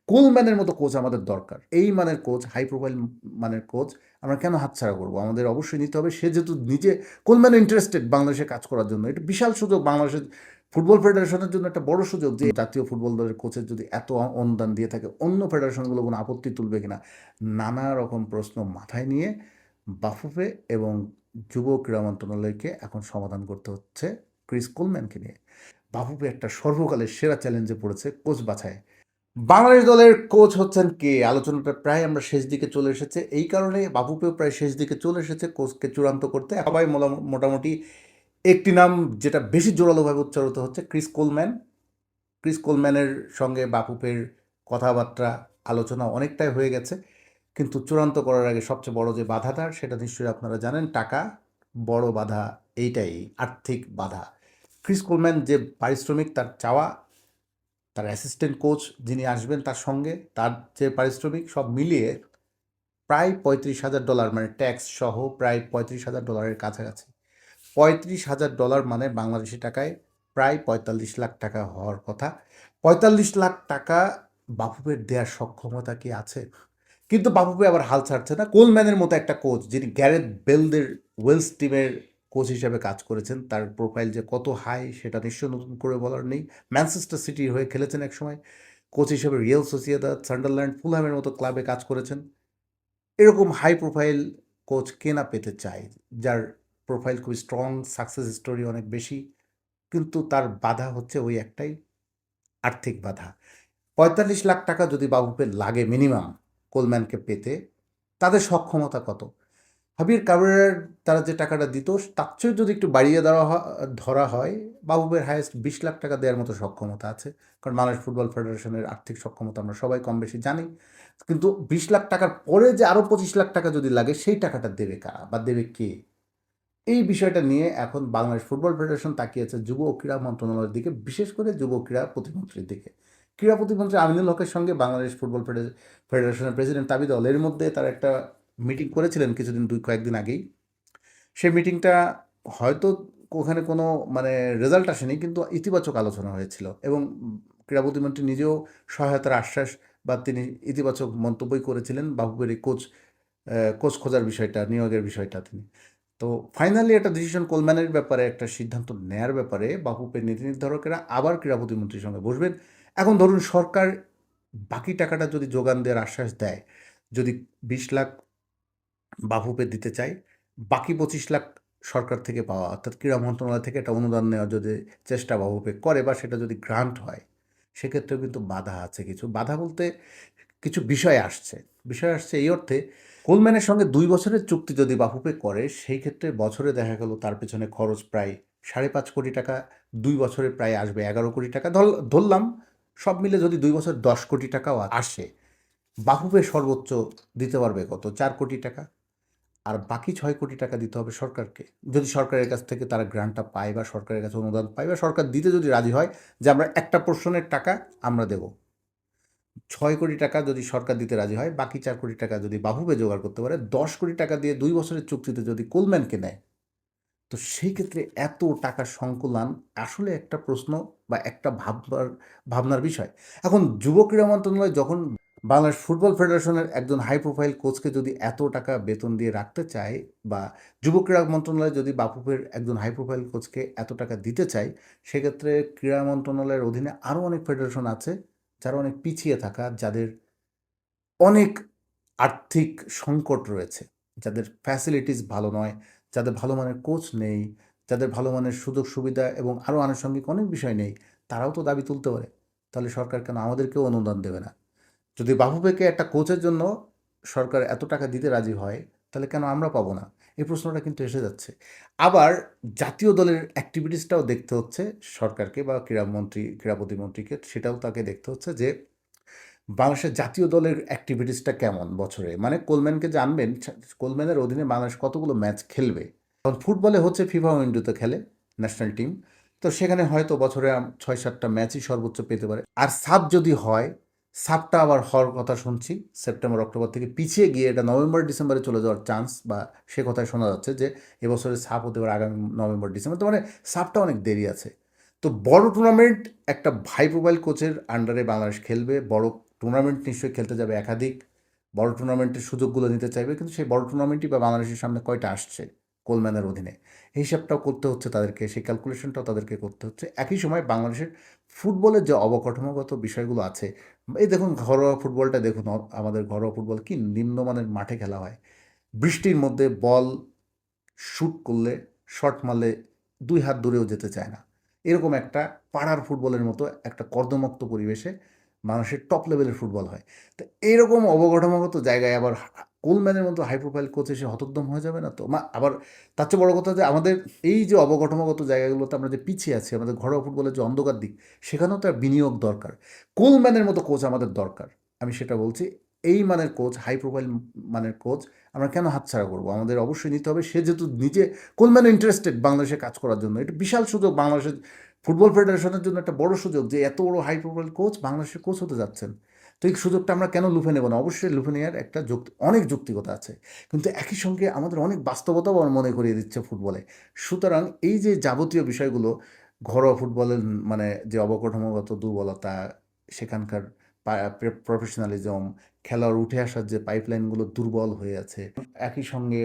কোলম্যানের মতো কোচ আমাদের দরকার। এই মানের কোচ, হাই প্রোফাইল মানের কোচ আমরা কেন হাতছাড়া করব? আমাদের অবশ্যই নিতে হবে। সে যেহেতু নিজে কোলম্যান ইন্টারেস্টেড বাংলাদেশে কাজ করার জন্য। এটা বিশাল সুযোগ বাংলাদেশের ফুটবল ফেডারেশনের জন্য একটা বড় সুযোগ যে জাতীয় ফুটবল দলের কোচের যদি এত অনুদান দিয়ে থাকে, অন্য ফেডারেশনগুলো কোনো আপত্তি তুলবে কিনা? নানা রকম প্রশ্ন মাথায় নিয়ে বাফুফে এবং যুব ক্রীড়া মন্ত্রণালয়কে এখন সমাধান করতে হচ্ছে ক্রিস কোলম্যানকে নিয়ে। বাফুফে একটা সর্বকালের সেরা চ্যালেঞ্জে পড়েছে কোচ বাছাই। বাংলাদেশ দলের কোচ হচ্ছেন কে? আলোচনাটা প্রায় আমরা শেষ দিকে চলে এসেছে। এই কারণে বাফুফেও প্রায় শেষ দিকে চলে এসেছে কোচকে চূড়ান্ত করতে। সবাই মোটামুটি একটি নাম যেটা বেশি জোরালোভাবে উচ্চারিত হচ্ছে ক্রিস কোলম্যান। ক্রিস কোলম্যানের সঙ্গে বাফুফের কথাবার্তা আলোচনা অনেকটাই হয়ে গেছে, কিন্তু চূড়ান্ত করার আগে সবচেয়ে বড় যে বাধাটা সেটা নিশ্চয়ই আপনারা জানেন, টাকা। বড় বাধা এইটাই, আর্থিক বাধা। ক্রিস কোলম্যান যে পারিশ্রমিক তার চাওয়া, তার অ্যাসিস্ট্যান্ট কোচ যিনি আসবেন তার সঙ্গে তার যে পারিশ্রমিক সব মিলিয়ে প্রায় $35,000, মানে ট্যাক্স সহ প্রায় $35,000 কাছাকাছি। $35,000 মানে বাংলাদেশি টাকায় প্রায় 45 লাখ টাকা হওয়ার কথা। 45 লাখ টাকা বাফুফের দেওয়ার সক্ষমতা কি আছে? কিন্তু বাফুফে আবার হাল ছাড়ছে না। কোলম্যানের মতো একটা কোচ যিনি গ্যারেথ বেলদের ওয়েলস টিমের কোচ হিসেবে কাজ করেছেন, তার প্রোফাইল যে কত হাই সেটা নিশ্চয় নতুন করে বলার নেই। ম্যানচেস্টার সিটির হয়ে খেলেছেন একসময়, কোচ হিসেবে রিয়াল সোসিয়েদাদ, সান্ডারল্যান্ড, ফুলহ্যামের মতো ক্লাবে কাজ করেছেন। এরকম হাই প্রোফাইল কোচ কে না পেতে চায়, যার প্রোফাইল খুবই স্ট্রং, সাকসেস স্টোরি অনেক বেশি, কিন্তু তার বাধা হচ্ছে ওই একটাই, আর্থিক বাধা। 45 লাখ টাকা যদি বাফুফের লাগে মিনিমাম কোলম্যানকে পেতে, তাদের সক্ষমতা কত? হাবির কাবেরার তারা যে টাকাটা দিত তার চেয়ে যদি একটু বাড়িয়ে ধরা হয়, বাফুফের হায়েস্ট 20 লাখ টাকা দেওয়ার মতো সক্ষমতা আছে। কারণ বাংলাদেশ ফুটবল ফেডারেশনের আর্থিক সক্ষমতা আমরা সবাই কম বেশি জানি। কিন্তু 20 লাখ টাকার পরে যে আরও 25 লাখ টাকা যদি লাগে, সেই টাকাটা দেবে কারা বা দেবে কে? এই বিষয়টা নিয়ে এখন বাংলাদেশ ফুটবল ফেডারেশন তাকিয়েছে যুব ও ক্রীড়া মন্ত্রণালয়ের দিকে, বিশেষ করে যুব ক্রীড়া প্রতিমন্ত্রীর দিকে। ক্রীড়া প্রতিমন্ত্রী আমিনুল হকের সঙ্গে বাংলাদেশ ফুটবল ফেডারেশনের প্রেসিডেন্ট তাবিদ এর মধ্যে তার একটা মিটিং করেছিলেন কিছুদিন, কয়েকদিন আগেই। সেই মিটিংটা হয়তো ওখানে কোনো মানে রেজাল্ট আসেনি, কিন্তু ইতিবাচক আলোচনা হয়েছিল এবং ক্রীড়া প্রতিমন্ত্রী নিজেও সহায়তার আশ্বাস বা তিনি ইতিবাচক মন্তব্যই করেছিলেন বাফুফের এই কোচ খোঁজার বিষয়টা, নিয়োগের বিষয়টা তিনি। তো ফাইনালি একটা ডিসিশন কোলম্যানের ব্যাপারে, একটা সিদ্ধান্ত নেয়ার ব্যাপারে বাফুফের নীতি নির্ধারকেরা আবার ক্রীড়া প্রতিমন্ত্রীর সঙ্গে বসবেন। এখন ধরুন সরকার বাকি টাকাটা যদি যোগান দেওয়ার আশ্বাস দেয়, যদি 20 লাখ বাফুফে দিতে চায়, বাকি 25 লাখ সরকার থেকে পাওয়া, অর্থাৎ ক্রীড়া মন্ত্রণালয় থেকে একটা অনুদান নেওয়ার যদি চেষ্টা বাফুফে করে বা সেটা যদি গ্রান্ট হয়, সেক্ষেত্রেও কিন্তু বাধা আছে কিছু। বাধা বলতে কিছু বিষয় আসছে এই অর্থে, কোলম্যানের সঙ্গে 2 বছরের চুক্তি যদি বাফুফে করে, সেই ক্ষেত্রে বছরে দেখা গেল তার পেছনে খরচ প্রায় 5.5 কোটি টাকা। 2 বছরে প্রায় আসবে 11 কোটি টাকা। ধরলাম সব মিলে যদি 2 বছর 10 কোটি টাকাও আসে, বাফুফে সর্বোচ্চ দিতে পারবে কত? 4 কোটি টাকা। আর বাকি 6 কোটি টাকা দিতে হবে সরকারকে। যদি সরকারের কাছ থেকে তারা গ্রান্টটা পায় বা সরকারের কাছে অনুদান পায় বা সরকার দিতে যদি রাজি হয় যে আমরা একটা পোর্শনের টাকা আমরা দেব। 6 কোটি টাকা যদি সরকার দিতে রাজি হয়, বাকি 4 কোটি টাকা যদি বাফুফে জোগাড় করতে পারে, 10 কোটি টাকা দিয়ে 2 বছরের চুক্তিতে যদি কোলম্যানকে নেয়, তো সেই ক্ষেত্রে এত টাকার সংকুলান আসলে একটা প্রশ্ন বা একটা ভাবনার বিষয়। এখন যুব ক্রীড়া মন্ত্রণালয় যখন বাংলাদেশ ফুটবল ফেডারেশনের একজন হাই প্রোফাইল কোচকে যদি এত টাকা বেতন দিয়ে রাখতে চায়, বা যুব ক্রীড়া মন্ত্রণালয় যদি বাফুফের একজন হাই প্রোফাইল কোচকে এত টাকা দিতে চায়, সেক্ষেত্রে ক্রীড়া মন্ত্রণালয়ের অধীনে আরও অনেক ফেডারেশন আছে যারা অনেক পিছিয়ে থাকা, যাদের অনেক আর্থিক সংকট রয়েছে, যাদের ফ্যাসিলিটিস ভালো নয়, যাদের ভালো মানের কোচ নেই, যাদের ভালো মানের সুযোগ সুবিধা এবং আরও আনুষঙ্গিক অনেক বিষয় নেই, তারাও তো দাবি তুলতে পারে। তাহলে সরকার কেন আমাদেরকেও অনুদান দেবে না? যদি বাফুফেকে একটা কোচের জন্য সরকার এত টাকা দিতে রাজি হয়, তাহলে কেন আমরা পাবো না? এই প্রশ্নটা কিন্তু এসে যাচ্ছে। আবার জাতীয় দলের অ্যাক্টিভিটিসটাও দেখতে হচ্ছে সরকারকে বা ক্রীড়া প্রতিমন্ত্রীকে, সেটাও তাকে দেখতে হচ্ছে যে বাংলাদেশের জাতীয় দলের অ্যাক্টিভিটিসটা কেমন বছরে। মানে কোলম্যানকে যে আনবেন, কোলম্যানের অধীনে বাংলাদেশ কতগুলো ম্যাচ খেলবে? কারণ ফুটবলে হচ্ছে ফিফা উইন্ডোতে খেলে ন্যাশনাল টিম, তো সেখানে হয়তো বছরে 6-7টা ম্যাচই সর্বোচ্চ পেতে পারে। আর সাব যদি হয়, সাবটা আবার হওয়ার কথা শুনছি সেপ্টেম্বর অক্টোবর থেকে পিছিয়ে গিয়ে এটা নভেম্বর ডিসেম্বরে চলে যাওয়ার চান্স, বা সে কথাই শোনা যাচ্ছে যে এবছরে সাব হতে পারে আগামী নভেম্বর ডিসেম্বর। তো মানে সাবটা অনেক দেরি আছে। তো বড় টুর্নামেন্ট একটা হাই প্রোফাইল কোচের আন্ডারে বাংলাদেশ খেলবে, বড় টুর্নামেন্ট নিশ্চয়ই খেলতে যাবে একাধিক, বড় টুর্নামেন্টের সুযোগগুলো নিতে চাইবে, কিন্তু সেই বড় টুর্নামেন্টই বা বাংলাদেশের সামনে কয়টা আসছে কোলম্যানের অধীনে, এই হিসাবটাও করতে হচ্ছে তাদেরকে, সেই ক্যালকুলেশনটাও তাদেরকে করতে হচ্ছে। একই সময় বাংলাদেশের ফুটবলের যে অবকাঠামোগত বিষয়গুলো আছে, এই দেখুন ঘরোয়া ফুটবলটা দেখুন, আমাদের ঘরোয়া ফুটবল কি নিম্নমানের মাঠে খেলা হয়, বৃষ্টির মধ্যে বল শ্যুট করলে, শট মারলে ২ হাত দূরেও যেতে চায় না। এরকম একটা পাড়ার ফুটবলের মতো একটা কর্দমাক্ত পরিবেশে বাংলাদেশের টপ লেভেলের ফুটবল হয়। তো এইরকম অবকাঠামোগত জায়গায় আবার কোলম্যানের মতো হাই প্রোফাইল কোচ এসে হতোদ্যম হয়ে যাবে না তো? আবার তার চেয়ে বড় কথা যে আমাদের এই যে অবকাঠামোগত জায়গাগুলোতে আমরা যে পিছিয়ে আছি, আমাদের ঘরোয়া ফুটবলের যে অন্ধকার দিক, সেখানেও তো বিনিয়োগ দরকার। কোলম্যানের মতো কোচ আমাদের দরকার। আমি সেটা বলছি। এই মানের কোচ, হাই প্রোফাইল মানের কোচ আমরা কেন হাতছাড়া করবো? আমাদের অবশ্যই নিতে হবে। সে যেহেতু নিজে কোলম্যান ইন্টারেস্টেড বাংলাদেশে কাজ করার জন্য, এটা বিশাল সুযোগ বাংলাদেশের ফুটবল ফেডারেশনের জন্য, একটা বড় সুযোগ যে এত বড় হাই প্রোফাইল কোচ বাংলাদেশের কোচ হতে যাচ্ছেন। তো এই সুযোগটা আমরা কেন লুফে নেব না? অবশ্যই লুফে নেওয়ার একটা অনেক যৌক্তিকতা আছে, কিন্তু একই সঙ্গে আমাদের অনেক বাস্তবতাও আমার মনে করিয়ে দিচ্ছে ফুটবলে। সুতরাং এই যে যাবতীয় বিষয়গুলো, ঘরোয়া ফুটবলের মানে যে অবকাঠামোগত দুর্বলতা, সেখানকার প্রফেশনালিজম, খেলোয়াড় উঠে আসার যে পাইপলাইনগুলো দুর্বল হয়ে আছে, একই সঙ্গে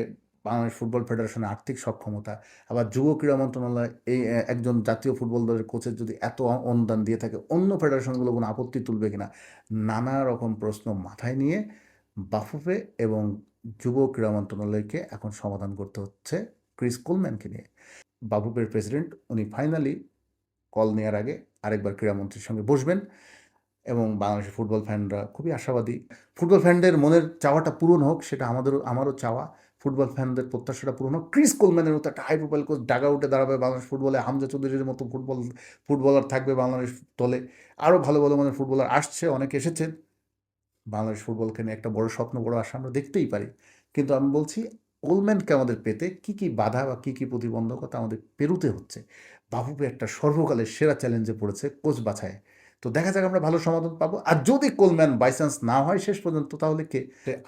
বাংলাদেশ ফুটবল ফেডারেশনের আর্থিক সক্ষমতা, আবার যুব ক্রীড়া মন্ত্রণালয় এই একজন জাতীয় ফুটবল দলের কোচের যদি এত অনুদান দিয়ে থাকে, অন্য ফেডারেশনগুলো কোনো আপত্তি তুলবে কিনা, নানা রকম প্রশ্ন মাথায় নিয়ে বাফুফে এবং যুব ক্রীড়া মন্ত্রণালয়কে এখন সমাধান করতে হচ্ছে ক্রিস কোলম্যানকে নিয়ে। বাফুফের প্রেসিডেন্ট উনি ফাইনালি কল নেওয়ার আগে আরেকবার ক্রীড়ামন্ত্রীর সঙ্গে বসবেন, এবং বাংলাদেশের ফুটবল ফ্যানরা খুবই আশাবাদী। ফুটবল ফ্যানদের মনের চাওয়াটা পূরণ হোক, সেটা আমারও চাওয়া। ফুটবল ফ্যানদের প্রত্যাশাটা পূরণ হোক। ক্রিস কোলম্যানের মতো একটা হাই প্রোফাইল কোচ ডাগা উঠে দাঁড়াবে বাংলাদেশ ফুটবলে, হামজা চৌধুরীর মতো ফুটবলার থাকবে বাংলাদেশ দলে, আরও ভালো ভালো মানের ফুটবলার আসছে, অনেকে এসেছেন। বাংলাদেশ ফুটবলকে নিয়ে একটা বড় স্বপ্ন, বড় আশা আমরা দেখতেই পারি। কিন্তু আমি বলছি, কোলম্যানকে আমাদের পেতে কী কী বাধা বা কী কী প্রতিবন্ধকতা আমাদের পেরোতে হচ্ছে। বাফুফে একটা সর্বকালের সেরা চ্যালেঞ্জে পড়েছে কোচ বাছায়। তো দেখা যাক আমরা ভালো সমাধান পাবো। আর যদি কোলম্যান বাই চান্স না হয় শেষ পর্যন্ত, তাহলে কে?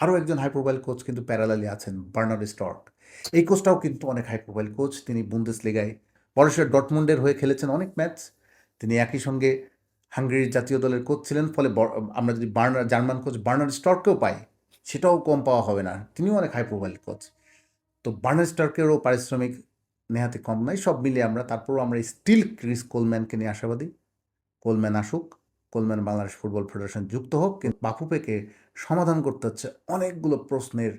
আরও একজন হাই প্রোফাইল কোচ কিন্তু প্যারালালি আছেন, বার্নার্ড স্টর্ক। এই কোচটাও কিন্তু অনেক হাই প্রোফাইল কোচ। তিনি বুন্দেসলিগায় বরুসিয়া ডর্টমুন্ডের হয়ে খেলেছেন অনেক ম্যাচ। তিনি একই সঙ্গে হাঙ্গেরির জাতীয় দলের কোচ ছিলেন। ফলে আমরা যদি জার্মান কোচ বার্নার্ড স্টর্ককেও পাই, সেটাও কম পাওয়া হবে না। তিনিও অনেক হাই প্রোফাইল কোচ। তো বার্নার্ড স্টর্কেরও পারিশ্রমিক নেহাতি কম নয়। সব মিলিয়ে তারপরেও আমরা স্টিল ক্রিস কোলম্যানকে নিয়ে আশাবাদী। কোলম্যান আসুক, কোলম্যান বাংলাদেশ ফুটবল ফেডারেশন যুক্ত হোক, কিন্তু বাফুফেকে সমাধান করতে হচ্ছে অনেকগুলো প্রশ্নের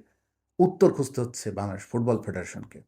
উত্তর খুঁজতে হচ্ছে বাংলাদেশ ফুটবল ফেডারেশনকে।